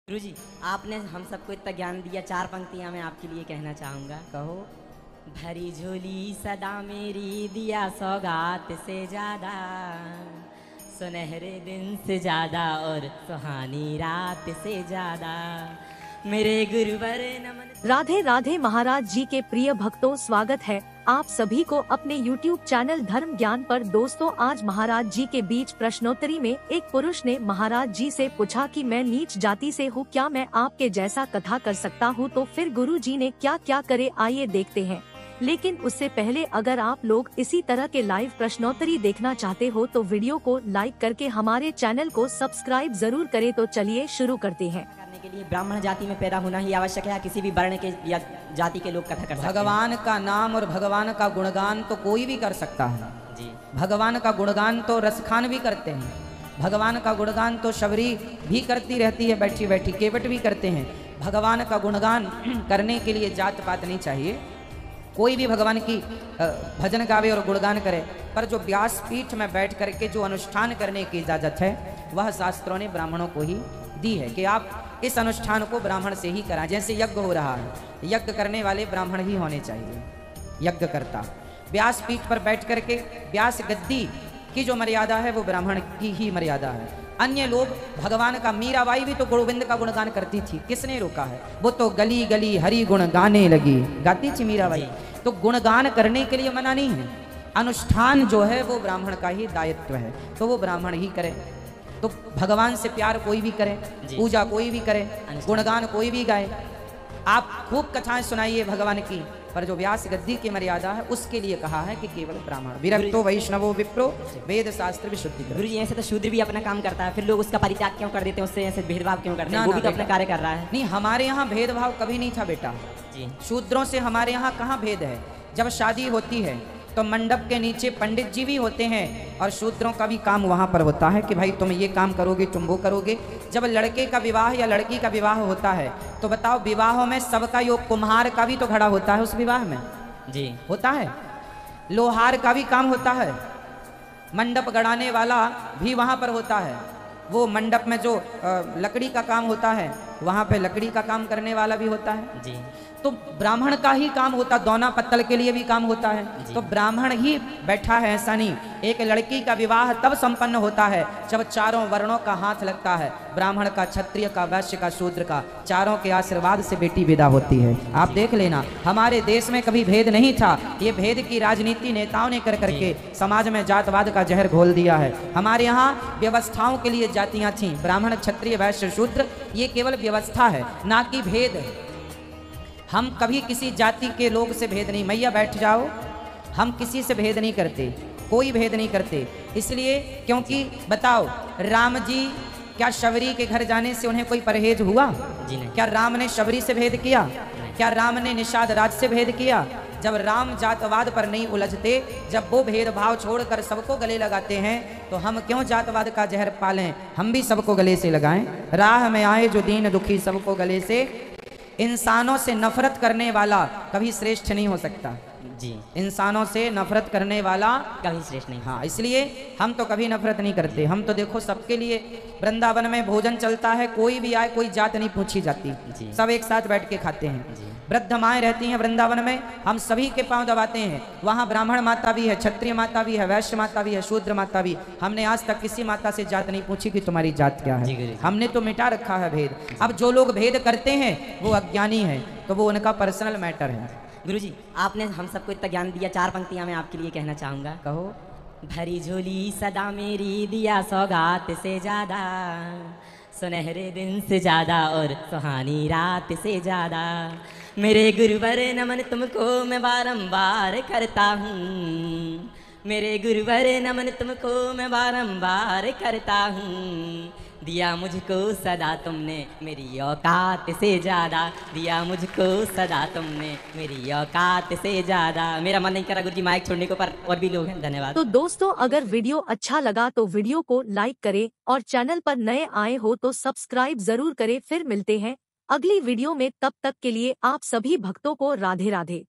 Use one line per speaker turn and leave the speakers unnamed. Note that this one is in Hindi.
गुरुजी, आपने हम सबको इतना ज्ञान दिया, चार पंक्तियां मैं आपके लिए कहना चाहूँगा। कहो। भरी झोली सदा मेरी दिया सौगात से ज़्यादा, सुनहरे दिन से ज़्यादा और सुहानी रात से ज़्यादा, मेरे गुरुवर नमन।
राधे राधे महाराज जी के प्रिय भक्तों, स्वागत है आप सभी को अपने YouTube चैनल धर्म ज्ञान पर। दोस्तों, आज महाराज जी के बीच प्रश्नोत्तरी में एक पुरुष ने महाराज जी से पूछा कि मैं नीच जाति से हूँ, क्या मैं आपके जैसा कथा कर सकता हूँ? तो फिर गुरु जी ने क्या क्या करे, आइए देखते हैं। लेकिन उससे पहले अगर आप लोग इसी तरह के लाइव प्रश्नोत्तरी देखना चाहते हो तो वीडियो को लाइक करके हमारे चैनल को सब्सक्राइब जरूर करें। तो चलिए शुरू करते हैं।
करने के लिए ब्राह्मण जाति में पैदा होना ही आवश्यक है, किसी भी वर्ण के या जाति के लोग कथा कर सकते हैं।
भगवान का नाम और भगवान का गुणगान तो कोई भी कर सकता है
जी।
भगवान का गुणगान तो रसखान भी करते हैं, भगवान का गुणगान तो शबरी भी करती रहती है, बैठी बैठी केवट भी करते हैं। भगवान का गुणगान करने के लिए जात पात नहीं चाहिए, कोई भी भगवान की भजन गावे और गुणगान करे। पर जो व्यास पीठ में बैठ करके जो अनुष्ठान करने की इजाजत है वह शास्त्रों ने ब्राह्मणों को ही दी है कि आप इस अनुष्ठान को ब्राह्मण से ही कराएं। जैसे यज्ञ हो रहा है, यज्ञ करने वाले ब्राह्मण ही होने चाहिए, यज्ञ करता। व्यास पीठ पर बैठ करके व्यास गद्दी की जो मर्यादा है वो ब्राह्मण की ही मर्यादा है। अन्य लोग भगवान का, मीराबाई भी तो गोविंद का गुणगान करती थी, किसने रोका है? वो तो गली गली हरि गुण गाने लगी, गाती थी मीराबाई। तो गुणगान करने के लिए मना नहीं है, अनुष्ठान जो है वो ब्राह्मण का ही दायित्व है, तो वो ब्राह्मण ही करे। तो भगवान से प्यार कोई भी करे, पूजा कोई भी करे, गुणगान कोई भी गाए। आप खूब कथाएं सुनाइए भगवान की, पर जो व्यास गद्दी की मर्यादा है उसके लिए कहा है कि केवल ब्राह्मण। विरक्तो वैष्णवो विप्रो वेद शास्त्र विशुद्धि।
गुरु जी, ऐसे तो शूद्र भी अपना काम करता है, फिर लोग उसका परित्याग क्यों कर देते हैं, उससे ऐसे भेदभाव क्यों करते हैं? वो भी तो अपना कार्य कर रहा है।
नहीं, हमारे यहाँ भेदभाव कभी नहीं था बेटा
जी।
शूद्रों से हमारे यहाँ कहाँ भेद है? जब शादी होती है तो मंडप के नीचे पंडित जी भी होते हैं और शूद्रों का भी काम वहाँ पर होता है कि भाई तुम ये काम करोगे, तुम वो करोगे। जब लड़के का विवाह या लड़की का विवाह होता है तो बताओ, विवाहों में सबका योग, कुम्हार का भी तो खड़ा होता है उस विवाह में
जी,
होता है, लोहार का भी काम होता है, मंडप गड़ाने वाला भी वहाँ पर होता है। वो मंडप में जो लकड़ी का काम होता है वहाँ पे लकड़ी का काम करने वाला भी होता है
जी।
तो ब्राह्मण का ही काम होता, दोना पत्तल के लिए भी काम होता है। तो ब्राह्मण ही बैठा है, ऐसा नहीं। एक लड़की का विवाह तब संपन्न होता है जब चारों वर्णों का हाथ लगता है, ब्राह्मण का, क्षत्रिय का, वैश्य का, शूद्र का, चारों के आशीर्वाद से बेटी विदा होती है। आप देख लेना, हमारे देश में कभी भेद नहीं था, ये भेद की राजनीति नेताओं ने कर करके समाज में जातवाद का जहर घोल दिया है। हमारे यहाँ व्यवस्थाओं के लिए जातियाँ थीं, ब्राह्मण, क्षत्रिय, वैश्य, शूद्र, ये केवल व्यवस्था है, ना कि भेद है। हम कभी किसी जाति के लोग से भेद नहीं, मैया बैठ जाओ, हम किसी से भेद नहीं करते, कोई भेद नहीं करते। इसलिए क्योंकि बताओ, राम जी क्या शबरी के घर जाने से उन्हें कोई परहेज हुआ?
जी नहीं।
क्या राम ने शबरी से भेद किया? क्या राम ने निषाद राज से भेद किया? जब राम जातवाद पर नहीं उलझते, जब वो भेदभाव छोड़कर सबको गले लगाते हैं, तो हम क्यों जातवाद का जहर पालें? हम भी सबको गले से लगाएं। राह में आए जो दीन दुखी सबको गले से। इंसानों से नफरत करने वाला कभी श्रेष्ठ नहीं हो सकता
जी।
इंसानों से नफरत करने वाला
कभी श्रेष्ठ नहीं।
हाँ, इसलिए हम तो कभी नफरत नहीं करते। हम तो देखो, सबके लिए वृंदावन में भोजन चलता है, कोई भी आए, कोई जात नहीं पूछी जाती, सब एक साथ बैठ के खाते हैं। वृद्ध माएँ रहती हैं वृंदावन में, हम सभी के पांव दबाते हैं। वहाँ ब्राह्मण माता भी है, क्षत्रिय माता भी है, वैश्य माता भी है, शूद्र माता भी। हमने आज तक किसी माता से जात नहीं पूछी कि तुम्हारी जात क्या है। हमने तो मिटा रखा है भेद। अब जो लोग भेद करते हैं वो अज्ञानी है, तो वो उनका पर्सनल मैटर है।
गुरुजी, आपने हम सबको इतना ज्ञान दिया, चार पंक्तियां मैं आपके लिए कहना चाहूँगा।
कहो।
भरी झोली सदा मेरी दिया सौगात से ज़्यादा, सुनहरे दिन से ज़्यादा और सुहानी रात से ज़्यादा, मेरे गुरुवर नमन तुमको मैं बारंबार करता हूँ, मेरे गुरुवर नमन तुमको मैं बारंबार करता हूँ। दिया मुझको सदा तुमने मेरी औकात से ज़्यादा, दिया मुझको सदा तुमने मेरी औकात से ज़्यादा। मेरा मन नहीं करा गुरुजी माइक छोड़ने को, पर और भी लोग हैं। धन्यवाद।
तो दोस्तों, अगर वीडियो अच्छा लगा तो वीडियो को लाइक करें और चैनल पर नए आए हो तो सब्सक्राइब जरूर करें। फिर मिलते हैं अगली वीडियो में, तब तक के लिए आप सभी भक्तों को राधे राधे।